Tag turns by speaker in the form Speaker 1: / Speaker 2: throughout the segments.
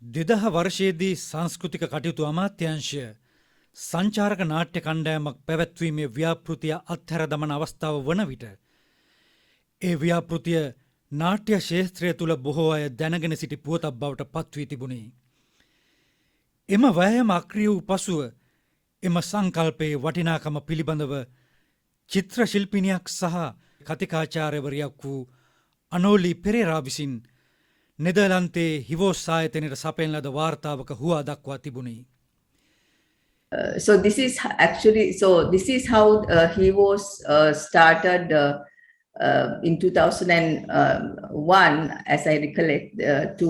Speaker 1: දෙදහ වර්ෂයේදී සංස්කෘතික කටයුතු අමාත්‍යාංශය සංචාරක නාට්‍ය කණ්ඩායමක් පැවැත්වීමේ ව්‍යාපෘතිය අත්හැර දමන අවස්ථාව වන විට ඒ ව්‍යාපෘතිය නාට්‍ය ශාස්ත්‍රය තුළ බොහෝ අය දැනගෙන සිටි පුවතක් බවට පත්වී තිබුණේ. එම වෑයම අක්‍රිය වූ පසුව එම සංකල්පයේ වටිනාකම පිළිබඳව චිත්‍ර ශිල්පිනියක් සහ කතිකාචාර්යවරියක් වූ අනෝලි පෙරේරා විසින් නෙදර්ලන්තයේ හිවෝස් ආයතනයට සපයන ලද වාර්තාවක හුවා දක්වා තිබුණේ.
Speaker 2: So this is how he was started in 2001, as I recollect, to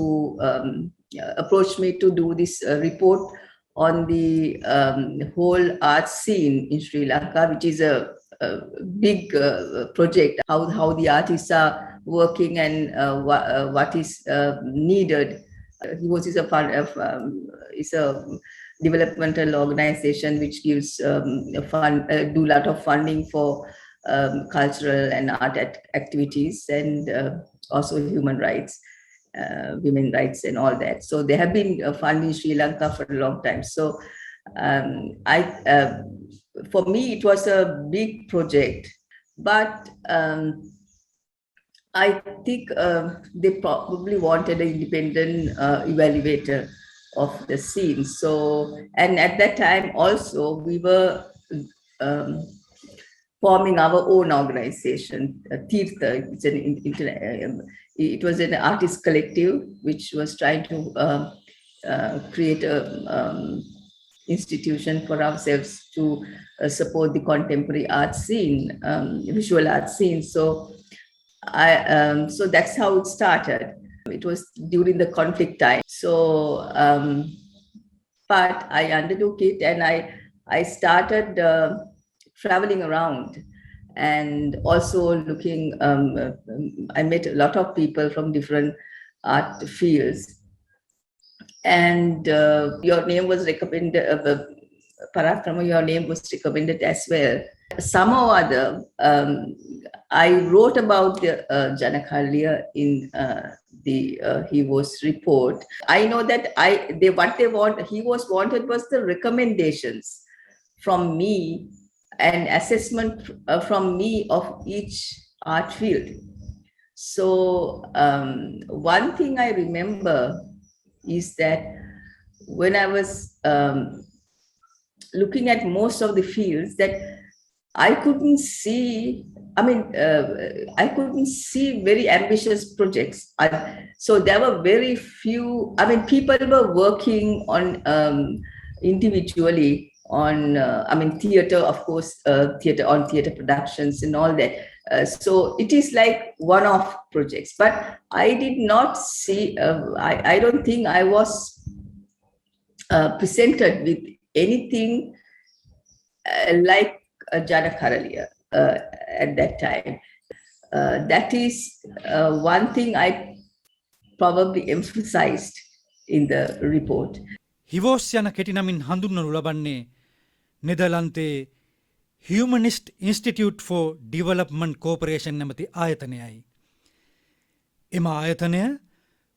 Speaker 2: approach me to do this report on the whole art scene in Sri Lanka, which is a big project, how the artists are working and what is needed. He is a developmental organization which gives do a lot of funding for cultural and art activities and also human rights, women rights and all that. So they have been funding Sri Lanka for a long time. So for me, it was a big project, but I think they probably wanted an independent evaluator of the scene. So, and at that time also, we were forming our own organization, Tirtha. It was an artist collective which was trying to create a institution for ourselves to support the contemporary art scene, visual art scene. So that's how it started. It was during the conflict time. So, but I undertook it and I started traveling around and also looking, I met a lot of people from different art fields. And your name was recommended, Parakrama, your name was recommended as well. Somehow or other, I wrote about the JANAKARALIYA in the HEWOS report. I know that he wanted was the recommendations from me and assessment from me of each art field. So one thing I remember is that when I was looking at most of the fields, that I couldn't see very ambitious projects. So there were very few, people were working on individually on, theater, of course, theater productions and all that. So it is like one-off projects, but I did not see, I don't think I was presented with anything like JANAKARALIYA at that time. That is one thing I probably emphasized in the report.
Speaker 1: හිවෝස් යන කෙටි නමින් හඳුන්වනු ලබන්නේ නෙදර්ලන්තයේ Humanist Institute for Development Cooperation නැමැති ආයතනයයි. එම ආයතනය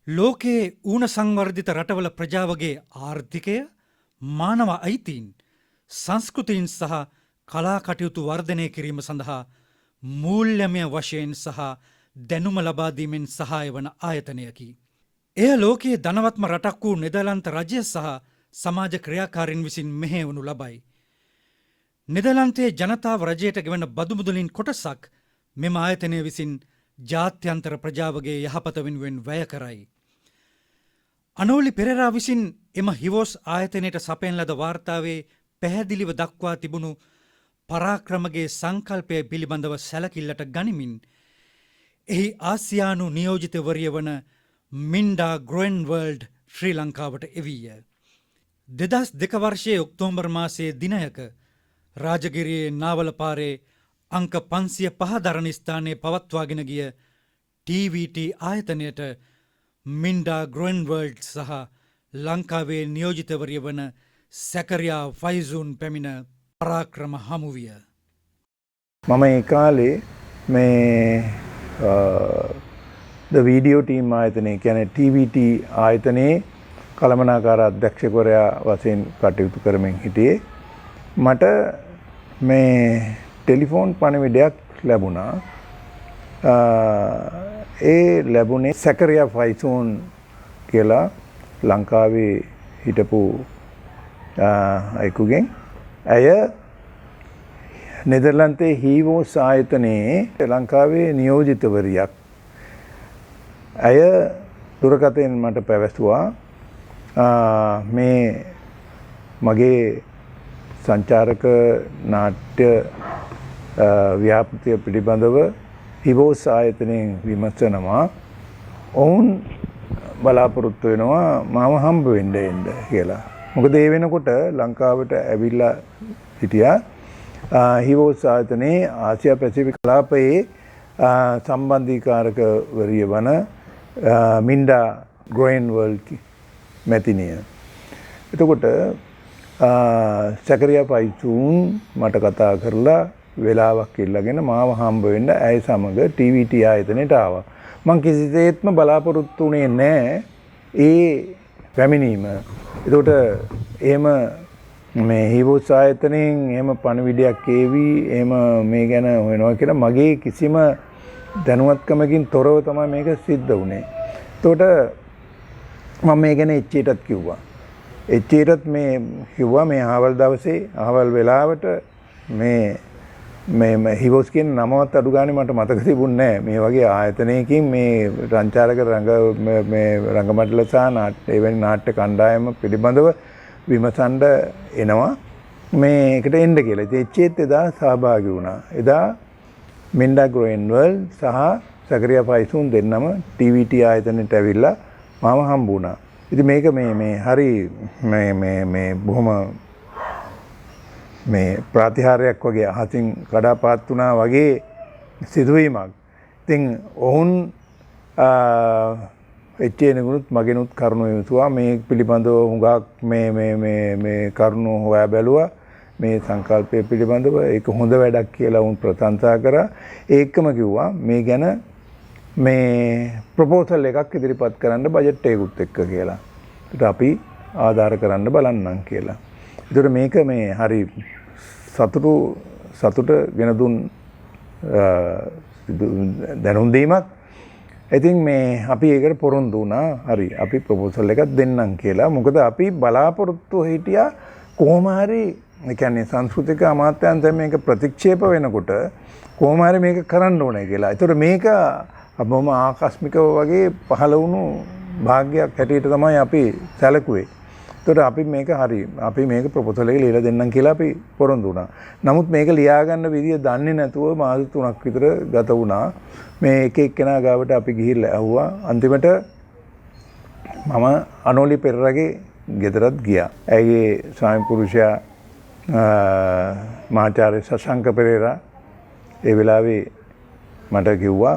Speaker 1: ලෝකයේ ඌන සංවර්ධිත රටවල ප්‍රජාවගේ ආර්ථිකය, මානව අයිතීන්, සංස්කෘතීන් සහ කලා කටයුතු වර්ධනය කිරීම සඳහා මූල්‍යමය වශයෙන් සහ දැනුම ලබා දීමෙන් සහාය වන ආයතනයකි. එය ලෝකයේ ධනවත්ම රටක් වූ නෙදර්ලන්ත රජය සහ සමාජ ක්‍රියාකාරීන් විසින් මෙහෙයවනු ලබයි. නෙදර්ලන්තයේ ජනතාව රජයට ගෙවන බදු මුදලින් කොටසක් මෙම ආයතනය විසින් ජාත්‍යන්තර ප්‍රජාවගේ යහපත වෙනුවෙන් වැය කරයි. අනෝලි පෙරේරා විසින් එම හිවෝස් ආයතනයට සපයන ලද වාර්තාවේ පැහැදිලිව දක්වා තිබුණු පරාක්‍රමගේ සංකල්පය පිළිබඳව සැලකිල්ලට ගනිමින් එහි ආසියානු නියෝජිතවරිය වන මින්ඩා ග්‍රොන්වර්ල්ඩ් ශ්‍රී ලංකාවට එවීය. 2002 වර්ෂයේ ඔක්තෝබර් මාසයේ දිනයක රාජගිරියේ නාවල පාරේ අංක 505 දරණ ස්ථානයේ පවත්වාගෙන ගිය TVT ආයතනයට මින්ඩා ග්‍රොන්වර්ල්ඩ් සහ ලංකාවේ නියෝජිතවරිය වන සැකරියා ෆයිසුන් පැමිණ පරාක්‍රම හමුවිය.
Speaker 3: මම ඒ කාලේ මේ ද වීඩියෝ ටීම් ආයතනයේ කියන්නේ TVT ආයතනයේ කළමනාකාර අධ්‍යක්ෂකවරයා වශයෙන් කටයුතු කරමින් හිටියේ. මට මේ ටෙලිෆෝන් පණිවිඩයක් ලැබුණා. ඒ ලැබුණේ සැකරියා ෆයිසෝන් කියලා ලංකාවේ හිටපු අයෙකුගෙන්. ඇය නෙදර්ලන්තේ හීවෝස් ආයතනයේ ලංකාවේ නියෝජිතවරියක්. ඇය දුරකථයෙන් මට පැවැසුවා මේ මගේ සංචාරක නාට්‍ය ව්‍යාපෘතිය පිළිබඳව හිවෝස් ආයතනයෙන් විමසනවා. ඔවුන් බලාපොරොත්තු වෙනවා මාව හම්බ වෙන්න එන්න කියලා. මොකද ඒ වෙනකොට ලංකාවට ඇවිල්ලා හිටියා හිවෝස් ආයතනයේ ආසියා පැසිෆික් කලාපයේ සම්බන්ධීකාරකවරිය වන මින්ඩා ග්‍රෝයින්වර්ල්ඩ් මැතිනිය. එතකොට සැකරියා ෆයිසෝන් මට කතා කරලා වෙලාවක් ඉල්ලගෙන මාව හම්බ වෙන්න ඇය සමග TVT ආයතනයට ආවා. මං කිසිසේත්ම බලාපොරොත්තු වුණේ නැහැ ඒ පැමිණීම. එතකොට එහෙම මේ හිවෝස් ආයතනයෙන් එහෙම පණිවිඩයක් ඒවි එහෙම මේ ගැන හොයනවා කියලා මගේ කිසිම දැනුවත්කමකින් තොරව තමයි මේක සිද්ධ වුණේ. එතකොට මම මේ ගැන එච්චේටත් කිව්වා. එච්චේටත් මේ කිව්වා මේ ආවල් දවසේ ආවල් වෙලාවට මේ හිවෝස් කියන නමවත් අඩු ගානේ මට මතක තිබුණේ නැහැ. මේ වගේ ආයතනයකින් මේ සංචාරක රංගමඩල සහ එවැනි නාට්‍ය කණ්ඩායම පිළිබඳව විමසන්න එනවා මේකට එන්න කියලා. ඉතින් එච්චේත් එදා සහභාගී වුණා. එදා මින්ඩා ග්‍රෝයින්වර්ල්ඩ් සහ සැකරියා ෆයිසෝන් දෙන්නම TVT ආයතනයට ඇවිල්ලා මාව හම්බ වුණා. ඉතින් මේක මේ හරි මේ බොහොම මේ ප්‍රතිහාරයක් වගේ අහසින් කඩාපාත් වුණා වගේ සිදුවීමක්. ඉතින් ඔවුන් එච්චේනගුණුත් මගෙනුත් කරුණු විමසුවා. මේ පිළිබඳව හුඟක් මේ කරුණු හොයා බැලුවා. මේ සංකල්පය පිළිබඳව ඒක හොඳ වැඩක් කියලා වුන් ප්‍රශංසා කරා. ඒකම කිව්වා මේ ගැන මේ ප්‍රොපෝසල් එකක් ඉදිරිපත් කරන්න බජට් එකකුත් එක්ක කියලා. ඒකට අපි ආධාර කරන්න බලන්නම් කියලා. ඒකට මේක මේ හරි සතුට ගෙන දුන් දැනුම් දීමක්. ඉතින් මේ අපි ඒකට පොරොන්දු වුණා. හරි අපි ප්‍රොපෝසල් එකක් දෙන්නම් කියලා. මොකද අපි බලාපොරොත්තු හිටියා කොහොම හරි ඒ කියන්නේ සංස්කෘතික අමාත්‍යාංශයෙන් මේක ප්‍රතික්ෂේප වෙනකොට කොහොම හරි මේක කරන්න ඕනේ කියලා. ඒතර මේක බොහොම ආකස්මිකව වගේ පහළ වුණු භාග්‍යයක් හැටියට තමයි අපි සැලකුවේ. ඒතර අපි මේක හරි අපි මේක ප්‍රොපෝසල් එක ලියලා දෙන්නම් කියලා අපි පොරොන්දු වුණා. නමුත් මේක ලියා ගන්න විදිය දන්නේ නැතුව මාස 3ක් විතර ගත වුණා. මේ එක එක්කෙනා ගාවට අපි ගිහිල්ලා ඇහුවා. අන්තිමට මම අනෝලි පෙරරගේ ගෙදරත් ගියා. ඇගේ ස්වාමි පුරුෂයා මහාචාර්ය සසංක පෙරේරා ඒ වෙලාවේ මට කිව්වා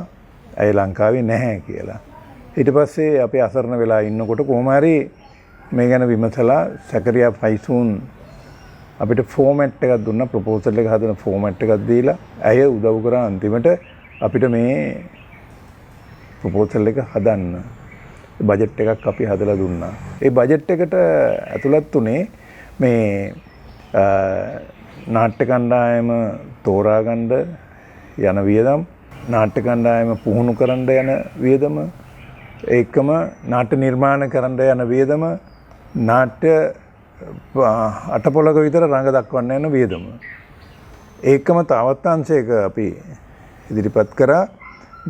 Speaker 3: ඇය ලංකාවේ නැහැ කියලා. ඊට පස්සේ අපි අසරණ වෙලා ඉන්නකොට කොහොම හරි මේ ගැන විමසලා සැකරියා ෆයිසෝන් අපිට ෆෝමැට් එකක් දුන්නා. ප්‍රොපෝසල් එක හදන ෆෝමැට් එකක් දීලා ඇය උදව් කරා අන්තිමට අපිට මේ ප්‍රොපෝසල් එක හදන්න. බජට් එකක් අපි හදලා දුන්නා. ඒ බජට් එකට ඇතුළත් උනේ මේ නාට්‍ය කණ්ඩායම තෝරාගන්න යන වියදම්, නාට්‍ය කණ්ඩායම පුහුණු කරන්න යන වියදම, ඒකම නාට්‍ය නිර්මාණ කරන්න යන වියදම, නාට්‍ය අටපොලක විතර රඟ දක්වන්න යන වියදම. ඒකම තවත් අංශයක අපි ඉදිරිපත් කරා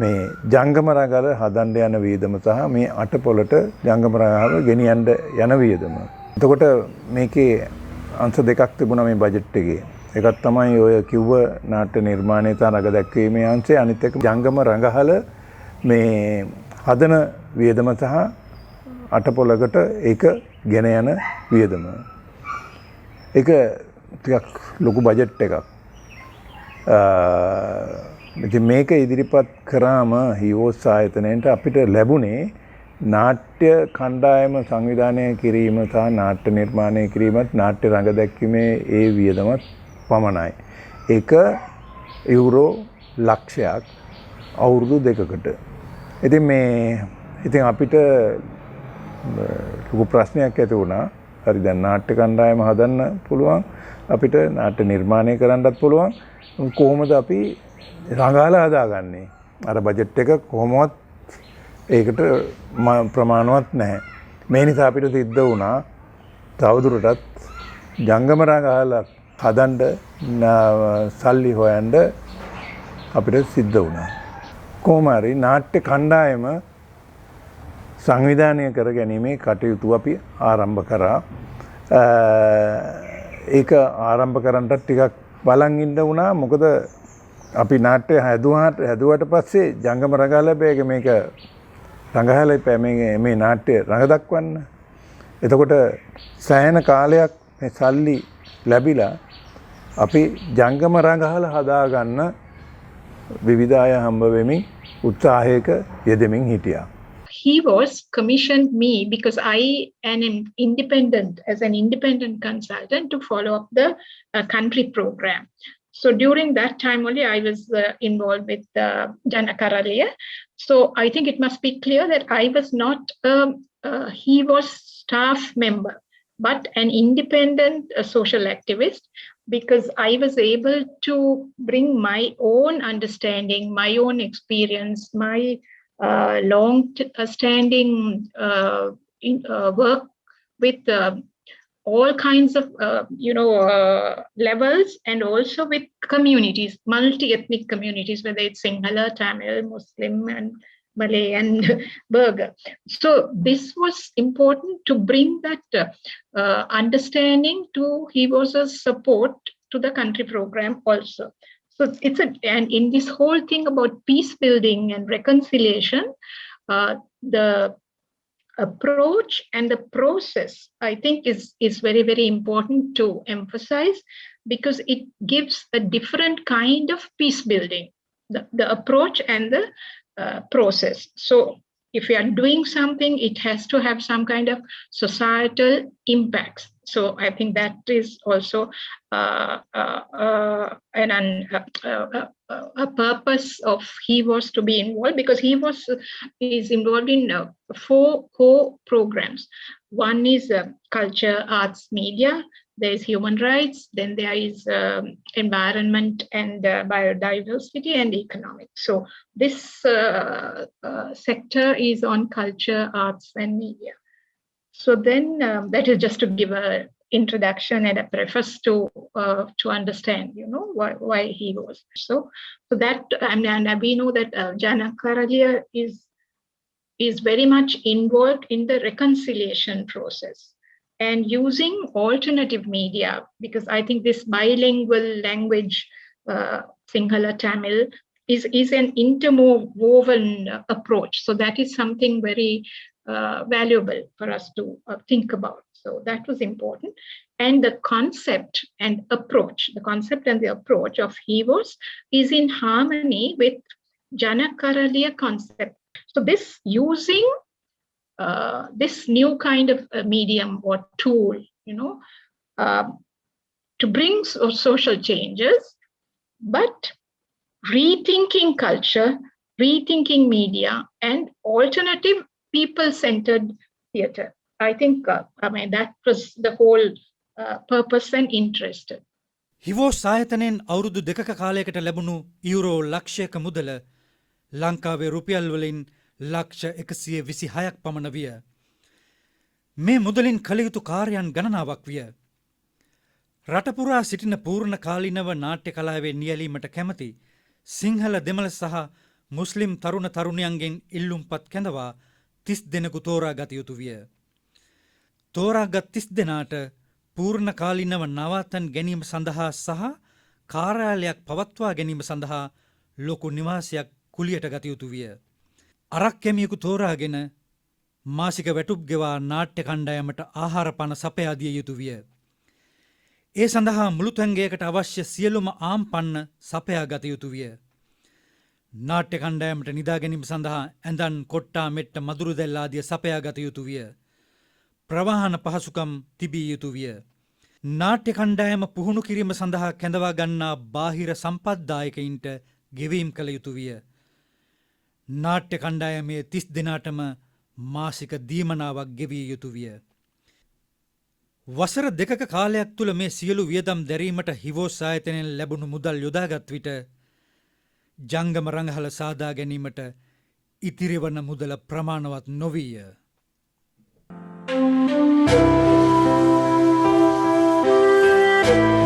Speaker 3: මේ ජංගම රඟල හදන්න යන වියදම සහ මේ අටපොලට ජංගම රඟල ගෙනියන්න යන වියදම. එතකොට මේකේ අංශ දෙකක් තිබුණා මේ බජට් එකේ. එකක් තමයි ඔය කිව්ව නාට්‍ය නිර්මාණය සහ රඟ දැක්වීමේ අංශය. අනිත් එක ජංගම රඟහල මේ හදන වියදම සහ අටපොලකට ඒක ගෙන යන වියදම. ඒක ටිකක් ලොකු බජට් එකක්. ඉතින් මේක ඉදිරිපත් කරාම හිවෝස් ආයතනයට අපිට ලැබුණේ නාට්‍ය කණ්ඩායම සංවිධානය කිරීම සහ නාට්‍ය නිර්මාණය කිරීමත් නාට්‍ය රඟ දැක්වීමේ ඒ වියදමත් පමණයි. ඒක යුරෝ ලක්ෂයක් අවුරුදු 2කට. ඉතින් අපිට ලොකු ප්‍රශ්නයක් ඇති වුණා. හරි දැන් නාට්‍ය කණ්ඩායම හදන්න පුළුවන්. අපිට නාට්‍ය නිර්මාණය කරන්නත් පුළුවන්. කොහොමද අපි රඟාලා හදාගන්නේ? අර බජට් එක කොහොමවත් ඒකට ප්‍රමාණවත් නැහැ. මේ නිසා අපිට සිද්ධ වුණා තවදුරටත් ජංගම රඟාලා හදන්න සල්ලි හොයන්න අපිට සිද්ධ වුණා. කොහොම හරි නාට්‍ය කණ්ඩායම සංවිධානය කර ගැනීමේ කටයුතු අපි ආරම්භ කරා. ඒක ආරම්භ කරන්නට ටිකක් බලන් ඉන්න වුණා. මොකද අපි නාට්‍ය හැදුවට පස්සේ ජංගම රඟාලා මේක රඟහලා මේ නාට්‍ය රඟ දක්වන්න. එතකොට සෑහෙන කාලයක් මේ සල්ලි ලැබිලා අපි ජංගම රඟහලා හදාගන්න විවිධ අය හම්බ වෙමින් උත්සාහයක යෙදෙමින් හිටියා.
Speaker 4: He was commissioned me because I am as an independent consultant to follow up the country program. So during that time only I was involved with JANAKARALIYA. So I think it must be clear that I was not he was staff member, but an independent social activist, because I was able to bring my own understanding, my own experience, my long-standing work with all kinds of levels, and also with communities, multi-ethnic communities, whether it's Sinhala, Tamil, Muslim, and Malay, and Burger. So this was important to bring that understanding to he was a support to the country program also. So and in this whole thing about peace building and reconciliation, the approach and the process, I think, is very, very important to emphasize, because it gives a different kind of peace building, the approach and the process. So if we are doing something, it has to have some kind of societal impacts. So I think that is also a purpose of he was to be involved, because he is involved in 4 core programs. One is culture, arts, media. There is human rights. Then there is environment and biodiversity and economics. So this sector is on culture, arts, and media. So then that is just to give a introduction and a preface to understand, why he was. So that, and we know that JANAKARALIYA is very much involved in the reconciliation process and using alternative media, because I think this bilingual language, Sinhala, Tamil, is an interwoven approach. So that is something very valuable for us to think about. So that was important. And the concept and the approach of HEVOS is in harmony with JANAKARALIYA concept. So this using this new kind of medium or tool, to bring social changes, but rethinking culture, rethinking media, and alternative people-centered theatre. I think that was the whole purpose and interest.
Speaker 1: හිවෝස් ආයතනයෙන් අවුරුදු 2ක කාලයකට ලැබුණු euro ලක්ෂයක මුදල ලංකාවේ රුපියල් වලින් ලක්ෂ 126ක් පමණ විය. මේ මුදලින් කළ යුතු කාර්යයන් ගණනාවක් විය. රටපුරා සිටින පූර්ණ කාලීනව නාට්‍ය කලාවේ නියැලීමට කැමති සිංහල දෙමළ සහ මුස්ලිම් තරුණ තරුණියන්ගෙන් ඉල්ලුම්පත් කැඳවා 30 දෙනෙකු තෝරා ගත යුතු විය. තෝරාගත් 30 දෙනාට පූර්ණ කාලීනව නවාතන් ගැනීම සඳහා සහ කාර්යාලයක් පවත්වා ගැනීම සඳහා ලොකු නිවාසයක් කුලියට ගත යුතු විය. අරක් කැමියෙකු තෝරාගෙන මාසික වැටුප් ගෙවා නාට්‍ය කණ්ඩායමට ආහාර පාන සපයා දිය යුතු විය. ඒ සඳහා මුළුතැන්ගයකට අවශ්‍ය සියලුම ආම්පන්න සපයා ගත යුතු විය. නාට්‍ය කණ්ඩායමට නිදා ගැනීම සඳහා ඇඳන් කොට්ටා මෙට්ට මදුරු දැල් ආදිය සපයා ගත යුතු විය. ප්‍රවාහන පහසුකම් තිබිය යුතු විය. නාට්‍ය කණ්ඩායම පුහුණු කිරීම සඳහා කැඳවා ගන්නා බාහිර සම්පත්දායකයින්ට ගෙවීම් කළ යුතු විය. නාට්‍ය කණ්ඩායමේ 30 දෙනාටම මාසික දීමනාවක් ගෙවිය යුතු විය. වසර දෙකක කාලයක් තුළ මේ සියලු වියදම් දැරීමට හිවෝස් ආයතනයෙන් ලැබුණු මුදල් යොදාගත් විට ජංගම රංගහල සාදා ගැනීමට ඉතිරිවන මුදල ප්‍රමාණවත් නොවීය.
Speaker 5: Thank you.